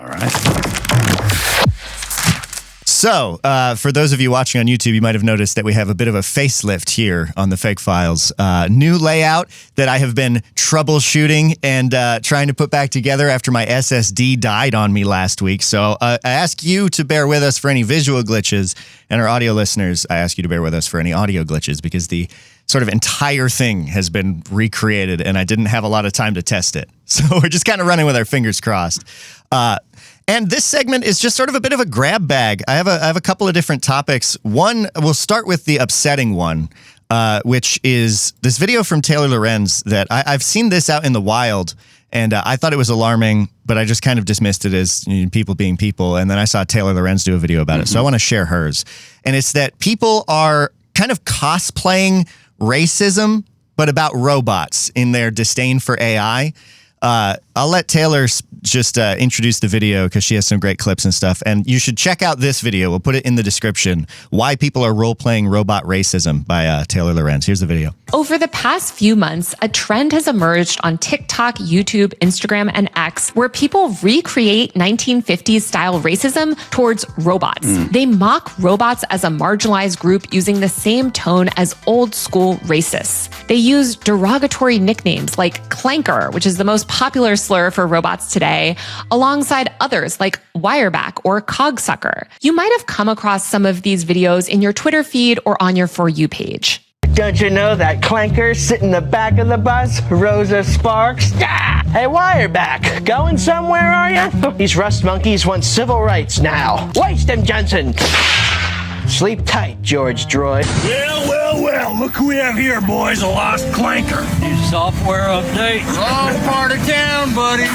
All right. So, for those of you watching on YouTube, you might have noticed that we have a bit of a facelift here on the FAIK Files. New layout that I have been troubleshooting and trying to put back together after my SSD died on me last week. So, I ask you to bear with us for any visual glitches, and our audio listeners, I ask you to bear with us for any audio glitches, because the sort of entire thing has been recreated, and I didn't have a lot of time to test it. So, we're just kind of running with our fingers crossed. And this segment is just sort of a bit of a grab bag. I have a couple of different topics. One, we'll start with the upsetting one, which is this video from Taylor Lorenz that I've seen this out in the wild, and I thought it was alarming, but I just kind of dismissed it as people being people. And then I saw Taylor Lorenz do a video about it, so I want to share hers. And it's that people are kind of cosplaying racism, but about robots in their disdain for AI. I'll let Taylor just introduce the video because she has some great clips and stuff. And you should check out this video. We'll put it in the description. Why People Are Role-Playing Robot Racism by Taylor Lorenz. Here's the video. Over the past few months, a trend has emerged on TikTok, YouTube, Instagram, and X where people recreate 1950s style racism towards robots. They mock robots as a marginalized group using the same tone as old school racists. They use derogatory nicknames like clanker, which is the most popular slur for robots today, alongside others like wireback or cogsucker. You might have come across some of these videos in your Twitter feed or on your For You page. Don't you know that clanker sitting in the back of the bus, Rosa Sparks? Ah! Hey, Wireback, going somewhere, are you? These rust monkeys want civil rights now. Waste them, Johnson. Sleep tight, George Droid. Well, look who we have here, boys. A lost clanker. New software update. Wrong part of town, buddy.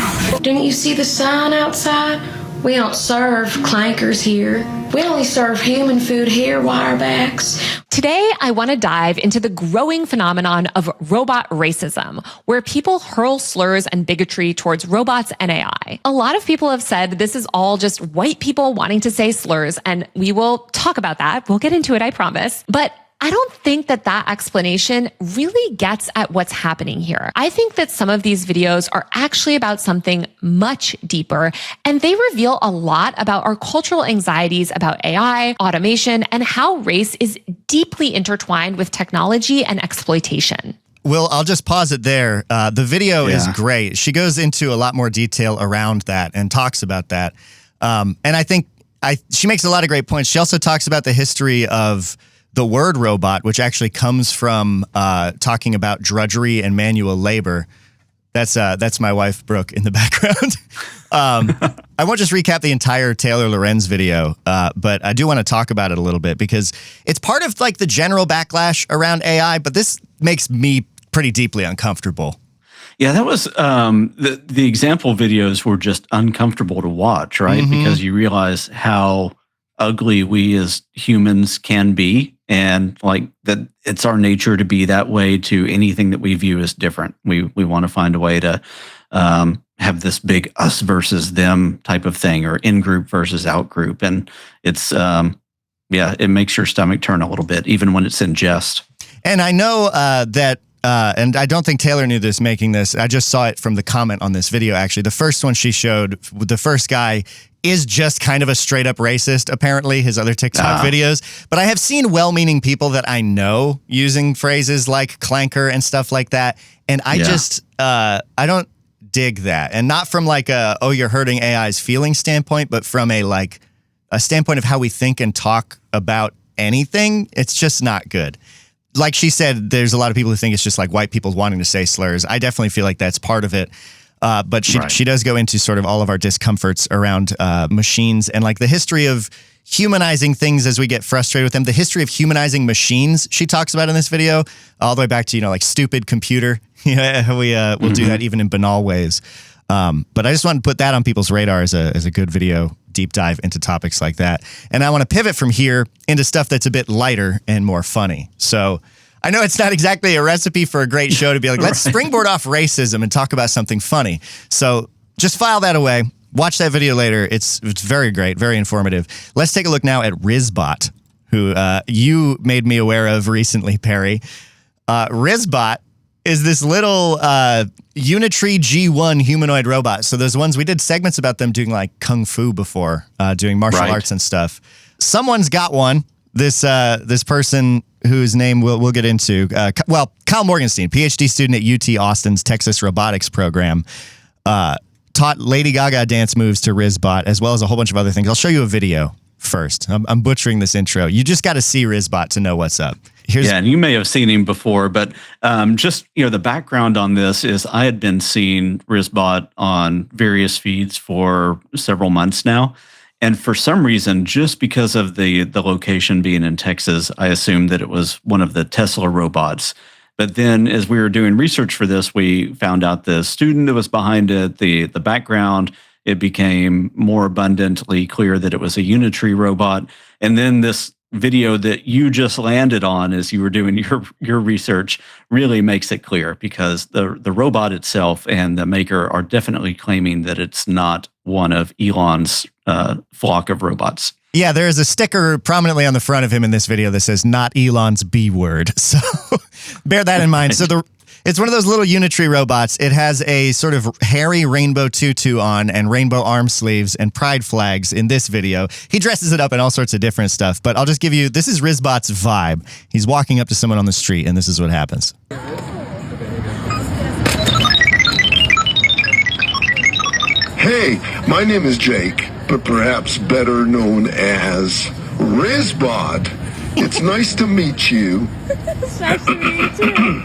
Didn't you see the sign outside? We don't serve clankers here. We only serve human food here, Wirebacks. Today, I want to dive into the growing phenomenon of robot racism, where people hurl slurs and bigotry towards robots and AI. A lot of people have said this is all just white people wanting to say slurs, and we will talk about that. We'll get into it, I promise. But I don't think that explanation really gets at what's happening here. I think that some of these videos are actually about something much deeper, and they reveal a lot about our cultural anxieties about AI, automation, and how race is deeply intertwined with technology and exploitation. Will, I'll just pause it there. The video is great. She goes into a lot more detail around that and talks about that. And I think she makes a lot of great points. She also talks about the history of the word robot, which actually comes from talking about drudgery and manual labor. That's my wife, Brooke, in the background. I won't just recap the entire Taylor Lorenz video, but I do want to talk about it a little bit because it's part of like the general backlash around AI, but this makes me pretty deeply uncomfortable. Yeah, that was the example videos were just uncomfortable to watch, right? Because you realize how ugly we as humans can be, and like that it's our nature to be that way to anything that we view as different. We want to find a way to have this big us versus them type of thing, or in-group versus out-group, and it's it makes your stomach turn a little bit, even when it's in jest. And I know that and I don't think Taylor knew this making this. I just saw it from the comment on this video, actually. The first one she showed, the first guy is just kind of a straight up racist, apparently, his other TikTok videos. But I have seen well-meaning people that I know using phrases like clanker and stuff like that. And I just, I don't dig that. And not from like you're hurting AI's feeling standpoint, but from a standpoint of how we think and talk about anything. It's just not good. Like she said, there's a lot of people who think it's just like white people wanting to say slurs. I definitely feel like that's part of it. But she does go into sort of all of our discomforts around machines and like the history of humanizing things as we get frustrated with them. The history of humanizing machines she talks about in this video, all the way back to, like stupid computer. We'll do that even in banal ways. But I just wanted to put that on people's radar as a good video deep dive into topics like that. And I want to pivot from here into stuff that's a bit lighter and more funny. So I know it's not exactly a recipe for a great show to be like, let's springboard off racism and talk about something funny. So just file that away. Watch that video later. It's very great, very informative. Let's take a look now at RizzBot, who you made me aware of recently, Perry. RizzBot is this little Unitree G1 humanoid robot. So those ones, we did segments about them doing like kung fu before, doing martial arts and stuff. Someone's got one. This person whose name we'll get into. Kyle Morgenstein, PhD student at UT Austin's Texas Robotics program, taught Lady Gaga dance moves to RizzBot, as well as a whole bunch of other things. I'll show you a video first. I'm butchering this intro. You just got to see RizzBot to know what's up. And you may have seen him before, but just, the background on this is I had been seeing RizzBot on various feeds for several months now. And for some reason, just because of the location being in Texas, I assumed that it was one of the Tesla robots. But then as we were doing research for this, we found out the student that was behind it, the background. It became more abundantly clear that it was a Unitree robot. And then this video that you just landed on as you were doing your research really makes it clear, because the robot itself and the maker are definitely claiming that it's not one of Elon's flock of robots. Yeah, there is a sticker prominently on the front of him in this video that says "Not Elon's B word." So bear that in mind. So it's one of those little Unitree robots. It has a sort of hairy rainbow tutu on and rainbow arm sleeves and pride flags in this video. He dresses it up in all sorts of different stuff, but I'll just give you, this is RizzBot's vibe. He's walking up to someone on the street, and this is what happens. Hey, my name is Jake, but perhaps better known as RizzBot. It's nice to meet you. It's nice to meet you too.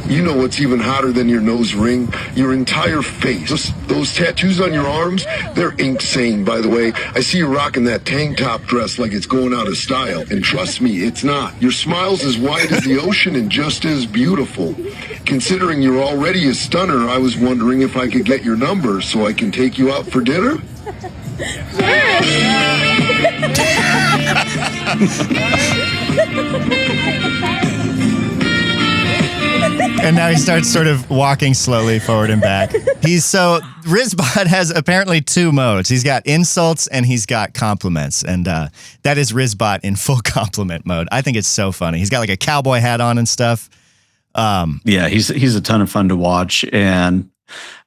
You know what's even hotter than your nose ring? Your entire face. Those tattoos on your arms, they're insane, by the way. I see you rocking that tank top dress like it's going out of style. And trust me, it's not. Your smile's as wide as the ocean and just as beautiful. Considering you're already a stunner, I was wondering if I could get your number so I can take you out for dinner? And now he starts sort of walking slowly forward and back. RizzBot has apparently two modes. He's got insults and he's got compliments. And that is RizzBot in full compliment mode. I think it's so funny. He's got like a cowboy hat on and stuff. Yeah, he's a ton of fun to watch. And,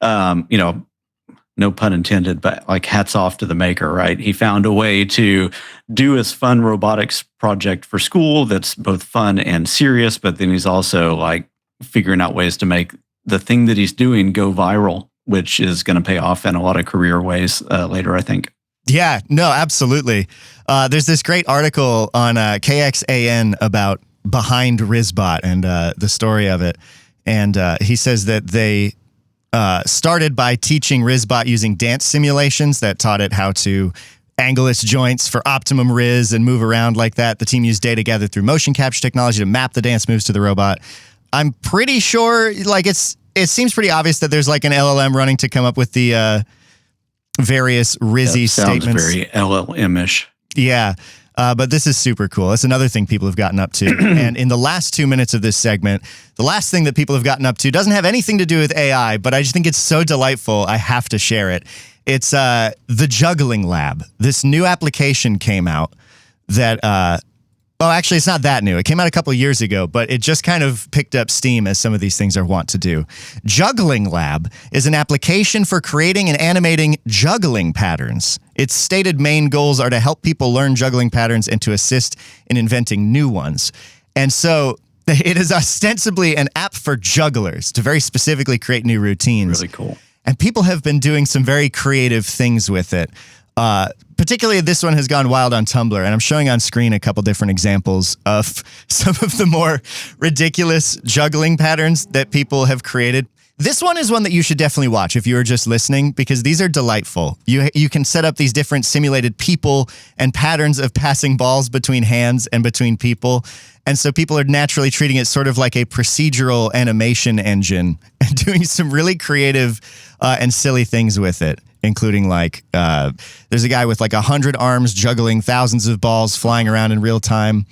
no pun intended, but like hats off to the maker, right? He found a way to do his fun robotics project for school that's both fun and serious, but then he's also like figuring out ways to make the thing that he's doing go viral, which is going to pay off in a lot of career ways later, I think. Yeah, no, absolutely. There's this great article on KXAN about behind RizzBot and the story of it. And he says that they started by teaching RizzBot using dance simulations that taught it how to angle its joints for optimum Rizz and move around like that. The team used data gathered through motion capture technology to map the dance moves to the robot. I'm pretty sure, like, it seems pretty obvious that there's like an LLM running to come up with the various Rizzy statements. Sounds very LLM-ish. Yeah. But this is super cool. It's another thing people have gotten up to. And in the last 2 minutes of this segment, the last thing that people have gotten up to doesn't have anything to do with AI, but I just think it's so delightful, I have to share it. It's the Juggling Lab. This new application came out that, actually, it's not that new. It came out a couple of years ago, but it just kind of picked up steam as some of these things are wont to do. Juggling Lab is an application for creating and animating juggling patterns. Its stated main goals are to help people learn juggling patterns and to assist in inventing new ones. And so it is ostensibly an app for jugglers to very specifically create new routines. Really cool. And people have been doing some very creative things with it. Particularly this one has gone wild on Tumblr, and I'm showing on screen a couple different examples of some of the more ridiculous juggling patterns that people have created. This one is one that you should definitely watch if you are just listening, because these are delightful. You can set up these different simulated people and patterns of passing balls between hands and between people. And so people are naturally treating it sort of like a procedural animation engine and doing some really creative and silly things with it, including like there's a guy with like 100 arms juggling thousands of balls flying around in real time.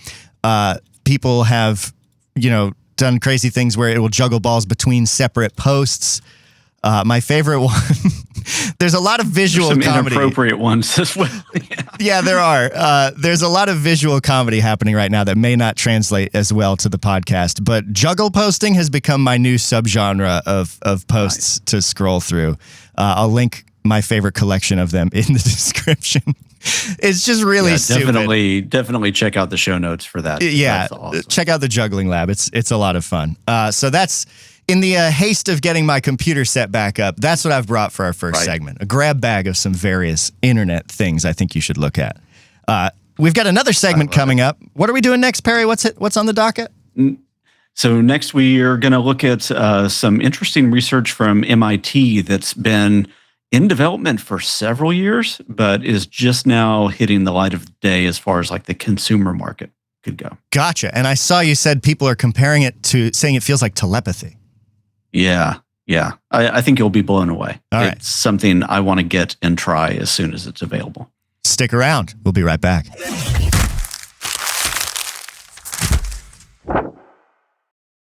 People have, done crazy things where it will juggle balls between separate posts. My favorite one, there's a lot of visual some comedy. Inappropriate ones as well. Yeah. Yeah, there are. There's a lot of visual comedy happening right now that may not translate as well to the podcast, but juggle posting has become my new subgenre of posts to scroll through. I'll link my favorite collection of them in the description. It's just really stupid. Definitely check out the show notes for that. Yeah, That's awesome. Check out the Juggling Lab. It's a lot of fun. So that's in the haste of getting my computer set back up. That's what I've brought for our first segment. A grab bag of some various internet things I think you should look at. We've got another segment coming up. What are we doing next, Perry? What's on the docket? So next we are going to look at some interesting research from MIT that's been in development for several years, but is just now hitting the light of day as far as like the consumer market could go. Gotcha. And I saw you said people are comparing it to saying it feels like telepathy. Yeah. I think you'll be blown away. All right. It's something I want to get and try as soon as it's available. Stick around. We'll be right back.